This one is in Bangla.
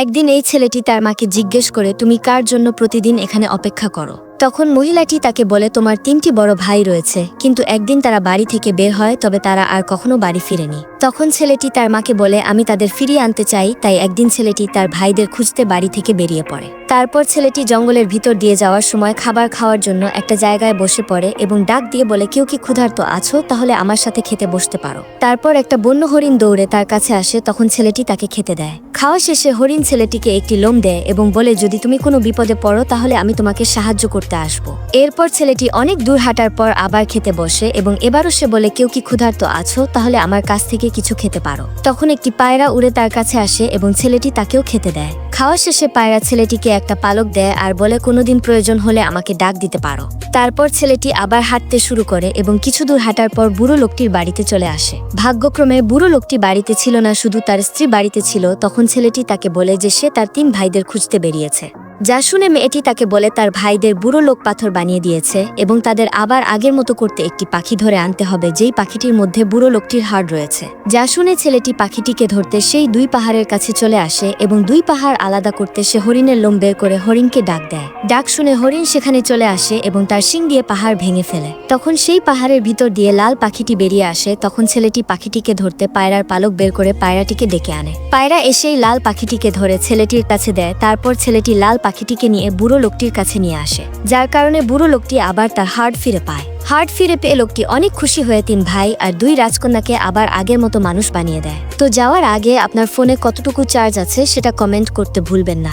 একদিন এই ছেলেটি তার মাকে জিজ্ঞেস করে, তুমি কার জন্য প্রতিদিন এখানে অপেক্ষা করো? তখন মহিলাটি তাকে বলে, তোমার 3টি বড় ভাই রয়েছে, কিন্তু একদিন তারা বাড়ি থেকে বের হয়, তবে তারা আর কখনো বাড়ি ফিরেনি। তখন ছেলেটি তার মাকে বলে, আমি তাদের ফিরিয়ে আনতে চাই। তাই একদিন ছেলেটি তার ভাইদের খুঁজতে বাড়ি থেকে বেরিয়ে পড়ে। তারপর ছেলেটি জঙ্গলের ভিতর দিয়ে যাওয়ার সময় খাবার খাওয়ার জন্য একটা জায়গায় বসে পড়ে এবং ডাক দিয়ে বলে, কেউ কি ক্ষুধার্ত আছো? তাহলে আমার সাথে খেতে বসতে পারো। তারপর একটা বন্য হরিণ দৌড়ে তার কাছে আসে, তখন ছেলেটি তাকে খেতে দেয়। খাওয়া শেষে হরিণ ছেলেটিকে একটি লোম দেয় এবং বলে, যদি তুমি কোনো বিপদে পড়ো তাহলে আমি তোমাকে সাহায্য করতে আসবো। এরপর ছেলেটি অনেক দূর হাঁটার পর আবার খেতে বসে এবং এবারও সে বলে, কেউ কি ক্ষুধার্ত আছো? তাহলে আমার কাছ থেকে কিছু খেতে পারো। তখন একটি পায়রা উড়ে তার কাছে আসে এবং ছেলেটি তাকেও খেতে দেয়। খাওয়া শেষে পায়রা ছেলেটিকে একটা পালক দেয় আর বলে, কোনোদিন প্রয়োজন হলে আমাকে ডাক দিতে পারো। তারপর ছেলেটি আবার হাঁটতে শুরু করে এবং কিছু দূর হাঁটার পর বুড়ো লোকটির বাড়িতে চলে আসে। ভাগ্যক্রমে বুড়ো লোকটি বাড়িতে ছিল না, শুধু তার স্ত্রী বাড়িতে ছিল। তখন ছেলেটি তাকে বলে যে সে তার 3 ভাইদের খুঁজতে বেরিয়েছে। যা শুনে মেয়েটি তাকে বলে তার ভাইদের বুড়ো লোক পাথর বানিয়ে দিয়েছে এবং তাদের আবার আগের মতো করতে একটি পাখি ধরে আনতে হবে, যেই পাখিটির মধ্যে বুড়ো লোকটির হাড় রয়েছে। যা শুনে ছেলেটি পাখিটিকে ধরতে সেই 2 পাহাড়ের কাছে চলে আসে এবং 2 পাহাড় আলাদা করতে সে হরিণের লোম বের করে হরিণকে ডাক দেয়। ডাক শুনে হরিণ সেখানে চলে আসে এবং তার শিং দিয়ে পাহাড় ভেঙে ফেলে। তখন সেই পাহাড়ের ভিতর দিয়ে লাল পাখিটি বেরিয়ে আসে। তখন ছেলেটি পাখিটিকে ধরতে পায়রার পালক বের করে পায়রাটিকে ডেকে আনে। পায়রা এসেই লাল পাখিটিকে ধরে ছেলেটির কাছে দেয়। তারপর ছেলেটি লাল পাখিটিকে নিয়ে বুড়ো লোকটির কাছে নিয়ে আসে, যার কারণে বুড়ো লোকটি আবার তার হাড় ফিরে পায়। হার্ট ফিরে পেয়ে লোকটি অনেক খুশি হয়ে 3 ভাই আর 2 রাজকন্যাকে আবার আগের মতো মানুষ বানিয়ে দেয়। তো যাওয়ার আগে আপনার ফোনে কতটুকু চার্জ আছে সেটা কমেন্ট করতে ভুলবেন না।